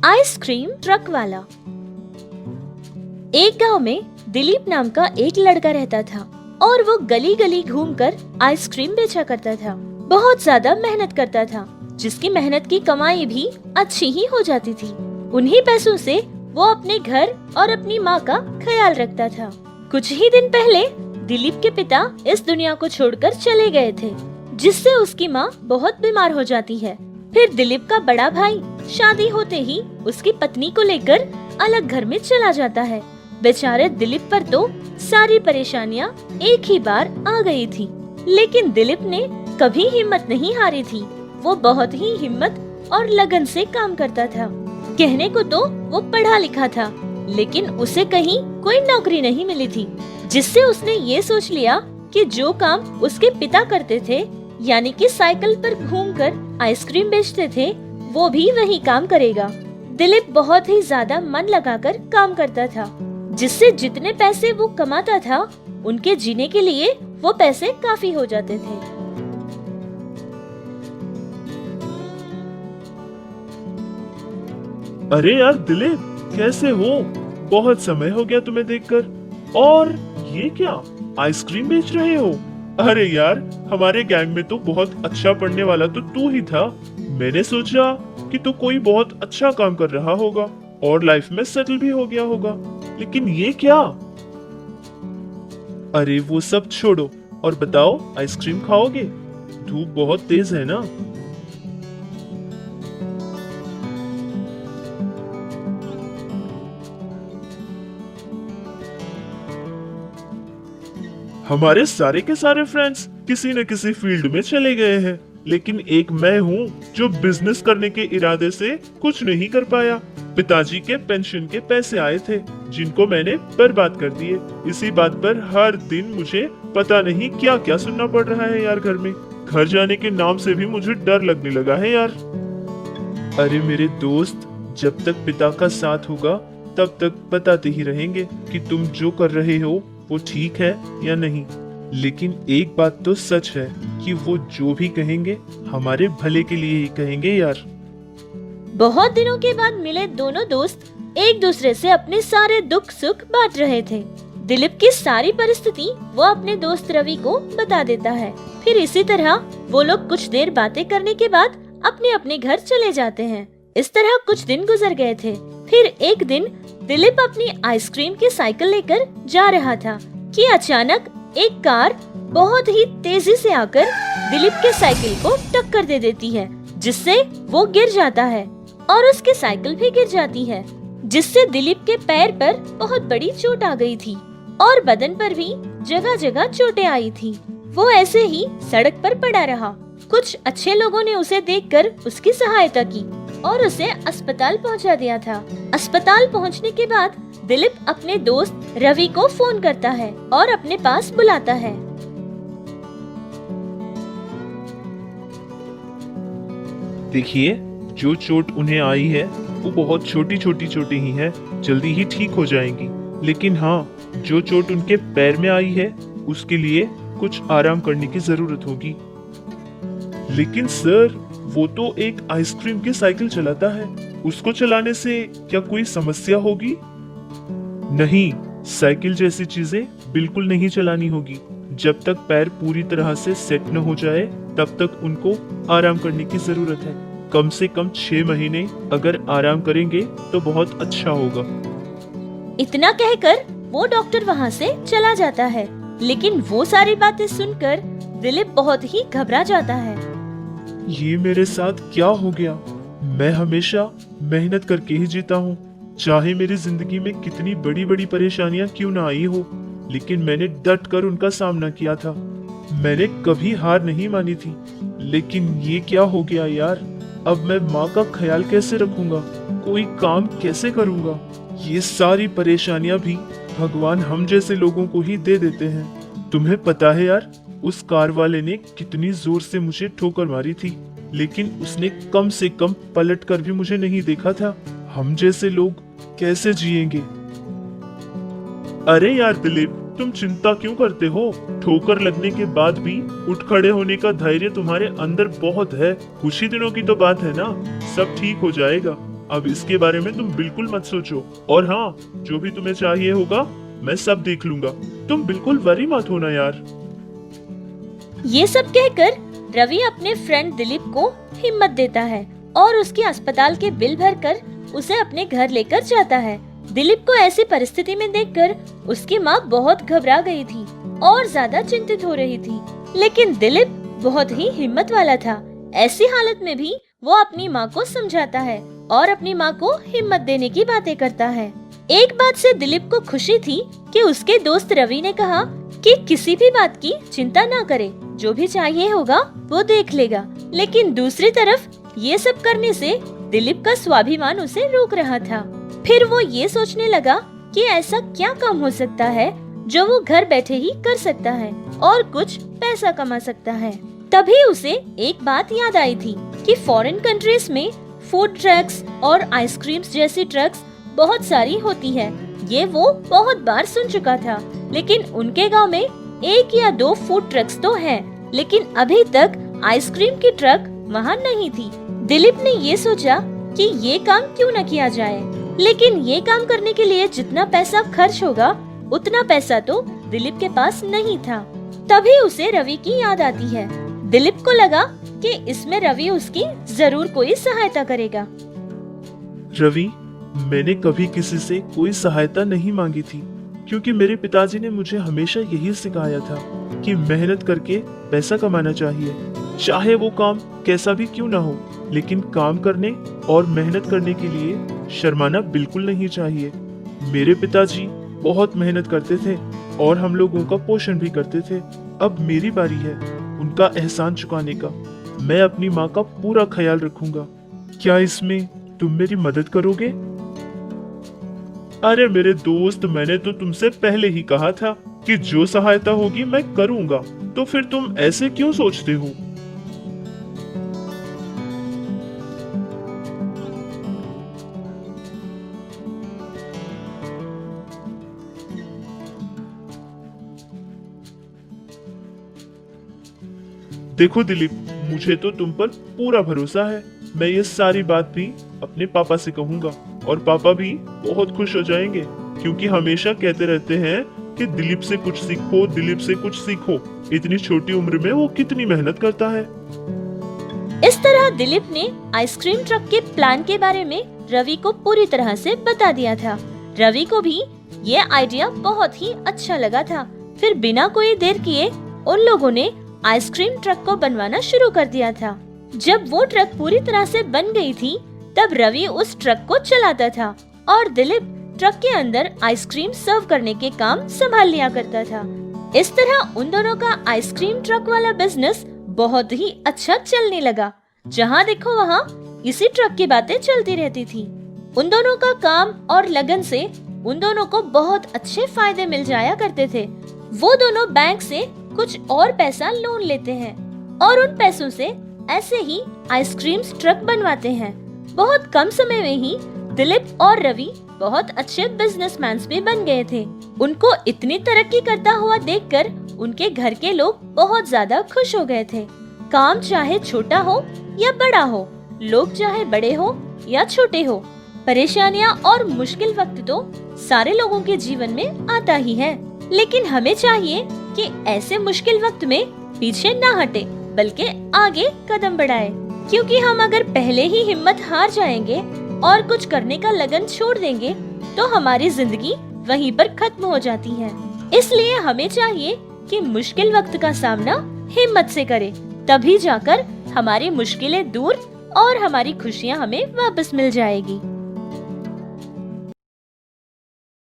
Ice cream truck वाला। एक गांव में दिलीप नाम का एक लड़का रहता था और वो गली गली घूमकर आइसक्रीम बेचा करता था। बहुत ज्यादा मेहनत करता था, जिसकी मेहनत की कमाई भी अच्छी ही हो जाती थी। उन्हीं पैसों से वो अपने घर और अपनी माँ का ख्याल रखता था। कुछ ही दिन पहले दिलीप के पिता इस दुनिया को छोड़कर चले गए थे, जिससे उसकी माँ बहुत बीमार हो जाती है। फिर दिलीप का बड़ा भाई शादी होते ही उसकी पत्नी को लेकर अलग घर में चला जाता है। बेचारे दिलीप पर तो सारी परेशानियां एक ही बार आ गई थी, लेकिन दिलीप ने कभी हिम्मत नहीं हारी थी। वो बहुत ही हिम्मत और लगन से काम करता था। कहने को तो वो पढ़ा लिखा था, लेकिन उसे कहीं कोई नौकरी नहीं मिली थी, जिससे उसने ये सोच लिया कि जो काम उसके पिता करते थे, यानी कि साइकिल पर घूमकर आइसक्रीम बेचते थे, वो भी वही काम करेगा। दिलीप बहुत ही ज्यादा मन लगाकर काम करता था, जिससे जितने पैसे वो कमाता था, उनके जीने के लिए वो पैसे काफी हो जाते थे। अरे यार दिलीप, कैसे हो? बहुत समय हो गया तुम्हें देखकर। और ये क्या, आइसक्रीम बेच रहे हो? अरे यार, हमारे गैंग में तो बहुत अच्छा पढ़ने वाला तो तू ही था। मैंने सोचा कि तू कोई बहुत अच्छा काम कर रहा होगा और लाइफ में सेटल भी हो गया होगा, लेकिन ये क्या? अरे वो सब छोड़ो और बताओ, आइसक्रीम खाओगे? धूप बहुत तेज है ना। हमारे सारे के सारे फ्रेंड्स किसी न किसी फील्ड में चले गए हैं, लेकिन एक मैं हूँ जो बिजनेस करने के इरादे से कुछ नहीं कर पाया। पिताजी के पेंशन के पैसे आए थे, जिनको मैंने बर्बाद कर दिए। इसी बात पर हर दिन मुझे पता नहीं क्या क्या सुनना पड़ रहा है यार। घर में घर जाने के नाम से भी मुझे डर लगने लगा है यार। अरे मेरे दोस्त, जब तक पिता का साथ होगा तब तक बताते ही रहेंगे कि तुम जो कर रहे हो वो ठीक है या नहीं। लेकिन एक बात तो सच है कि वो जो भी कहेंगे हमारे भले के लिए ही कहेंगे यार। बहुत दिनों के बाद मिले दोनों दोस्त एक दूसरे से अपने सारे दुख सुख बांट रहे थे। दिलीप की सारी परिस्थिति वो अपने दोस्त रवि को बता देता है। फिर इसी तरह वो लोग कुछ देर बातें करने के बाद अपने अपने घर चले जाते हैं। इस तरह कुछ दिन गुजर गए थे। फिर एक दिन दिलीप अपनी आइसक्रीम की साइकिल लेकर जा रहा था कि अचानक एक कार बहुत ही तेजी से आकर दिलीप के साइकिल को टक्कर दे देती है, जिससे वो गिर जाता है और उसकी साइकिल भी गिर जाती है, जिससे दिलीप के पैर पर बहुत बड़ी चोट आ गई थी और बदन पर भी जगह जगह चोटें आई थी। वो ऐसे ही सड़क पर पड़ा रहा। कुछ अच्छे लोगों ने उसे देखकर उसकी सहायता की और उसे अस्पताल पहुंचा दिया था। अस्पताल पहुंचने के बाद दिलीप अपने दोस्त रवि को फोन करता है और अपने पास बुलाता है। देखिए, जो चोट उन्हें आई है वो बहुत छोटी छोटी चोटें ही हैं, जल्दी ही ठीक हो जाएंगी। लेकिन हाँ, जो चोट उनके पैर में आई है उसके लिए कुछ आराम करने की जरूरत होगी। लेकिन सर, वो तो एक आइसक्रीम की साइकिल चलाता है, उसको चलाने से क्या कोई समस्या होगी? नहीं, साइकिल जैसी चीजें बिल्कुल नहीं चलानी होगी। जब तक पैर पूरी तरह से सेट न हो जाए तब तक उनको आराम करने की जरूरत है। कम से कम 6 महीने अगर आराम करेंगे तो बहुत अच्छा होगा। इतना कहकर वो डॉक्टर वहाँ से चला जाता है, लेकिन वो सारी बातें सुनकर दिलीप बहुत ही घबरा जाता है। ये मेरे साथ क्या हो गया? मैं हमेशा मेहनत करके ही जीता हूँ, चाहे मेरी जिंदगी में कितनी बड़ी बड़ी परेशानियां क्यों ना आई हो, लेकिन मैंने डट कर उनका सामना किया था। मैंने कभी हार नहीं मानी थी। लेकिन ये क्या हो गया यार? अब मैं माँ का ख्याल कैसे रखूंगा? कोई काम कैसे करूंगा? ये सारी परेशानियां भी भगवान हम जैसे लोगों को ही दे देते हैं। तुम्हें पता है यार, उस कार वाले ने कितनी जोर से मुझे ठोकर मारी थी, लेकिन उसने कम से कम पलट कर भी मुझे नहीं देखा था। हम जैसे लोग कैसे जिएंगे? अरे यार दिलीप, तुम चिंता क्यों करते हो? ठोकर लगने के बाद भी उठ खड़े होने का धैर्य तुम्हारे अंदर बहुत है। कुछ ही दिनों की तो बात है ना, सब ठीक हो जाएगा। अब इसके बारे में तुम बिल्कुल मत सोचो। और हाँ, जो भी तुम्हें चाहिए होगा मैं सब देख लूंगा। तुम बिल्कुल वरी मत होना यार। ये सब कहकर रवि अपने फ्रेंड दिलीप को हिम्मत देता है और उसके अस्पताल के बिल भरकर उसे अपने घर लेकर जाता है। दिलीप को ऐसी परिस्थिति में देखकर उसकी माँ बहुत घबरा गई थी और ज्यादा चिंतित हो रही थी। लेकिन दिलीप बहुत ही हिम्मत वाला था। ऐसी हालत में भी वो अपनी माँ को समझाता है और अपनी माँ को हिम्मत देने की बातें करता है। एक बात से दिलीप को खुशी थी कि उसके दोस्त रवि ने कहा कि किसी भी बात की चिंता ना करे, जो भी चाहिए होगा वो देख लेगा। लेकिन दूसरी तरफ ये सब करने से दिलीप का स्वाभिमान उसे रोक रहा था। फिर वो ये सोचने लगा कि ऐसा क्या काम हो सकता है जो वो घर बैठे ही कर सकता है और कुछ पैसा कमा सकता है। तभी उसे एक बात याद आई थी कि फॉरेन कंट्रीज में फूड ट्रक्स और आइसक्रीम्स जैसी ट्रक्स बहुत सारी होती है। ये वो बहुत बार सुन चुका था, लेकिन उनके गांव में 1 या 2 फूड ट्रक्स तो हैं, लेकिन अभी तक आइसक्रीम की ट्रक वहाँ नहीं थी। दिलीप ने ये सोचा कि ये काम क्यों न किया जाए, लेकिन ये काम करने के लिए जितना पैसा खर्च होगा उतना पैसा तो दिलीप के पास नहीं था। तभी उसे रवि की याद आती है। दिलीप को लगा कि इसमें रवि उसकी जरूर कोई सहायता करेगा। रवि, मैंने कभी किसी से कोई सहायता नहीं मांगी थी, क्योंकि मेरे पिताजी ने मुझे हमेशा यही सिखाया था कि मेहनत करके पैसा कमाना चाहिए, चाहे वो काम कैसा भी क्यों ना हो। लेकिन काम करने और मेहनत करने के लिए शर्माना बिल्कुल नहीं चाहिए। मेरे पिताजी बहुत मेहनत करते थे और हम लोगों का पोषण भी करते थे। अब मेरी बारी है उनका एहसान चुकाने का। मैं अपनी माँ का पूरा ख्याल रखूंगा। क्या इसमें तुम मेरी मदद करोगे? अरे मेरे दोस्त, मैंने तो तुमसे पहले ही कहा था कि जो सहायता होगी मैं करूंगा, तो फिर तुम ऐसे क्यों सोचते हो? देखो दिलीप, मुझे तो तुम पर पूरा भरोसा है। मैं ये सारी बात भी अपने पापा से कहूंगा और पापा भी बहुत खुश हो जाएंगे, क्योंकि हमेशा कहते रहते हैं कि दिलीप से कुछ सीखो, दिलीप से कुछ सीखो। इतनी छोटी उम्र में वो कितनी मेहनत करता है। इस तरह दिलीप ने आइसक्रीम ट्रक के प्लान के बारे में रवि को पूरी तरह से बता दिया था। रवि को भी ये आइडिया बहुत ही अच्छा लगा था। फिर बिना कोई देर किए उन लोगों ने आइसक्रीम ट्रक को बनवाना शुरू कर दिया था। जब वो ट्रक पूरी तरह से बन गई थी, तब रवि उस ट्रक को चलाता था और दिलीप ट्रक के अंदर आइसक्रीम सर्व करने के काम संभाल लिया करता था। इस तरह उन दोनों का आइसक्रीम ट्रक वाला बिजनेस बहुत ही अच्छा चलने लगा। जहाँ देखो वहाँ इसी ट्रक की बातें चलती रहती थी। उन दोनों का काम और लगन से उन दोनों को बहुत अच्छे फायदे मिल जाया करते थे। वो दोनों बैंक से कुछ और पैसा लोन लेते हैं और उन पैसों से ऐसे ही आइसक्रीम ट्रक बनवाते हैं। बहुत कम समय में ही दिलीप और रवि बहुत अच्छे बिजनेसमैन भी बन गए थे। उनको इतनी तरक्की करता हुआ देखकर उनके घर के लोग बहुत ज्यादा खुश हो गए थे। काम चाहे छोटा हो या बड़ा हो, लोग चाहे बड़े हो या छोटे हो, परेशानियां और मुश्किल वक्त तो सारे लोगों के जीवन में आता ही है। लेकिन हमें चाहिए कि ऐसे मुश्किल वक्त में पीछे ना हटे, बल्कि आगे कदम बढ़ाए। क्योंकि हम अगर पहले ही हिम्मत हार जाएंगे और कुछ करने का लगन छोड़ देंगे, तो हमारी जिंदगी वहीं पर खत्म हो जाती है। इसलिए हमें चाहिए कि मुश्किल वक्त का सामना हिम्मत से करें, तभी जाकर हमारी मुश्किलें दूर और हमारी खुशियाँ हमें वापस मिल जाएगी।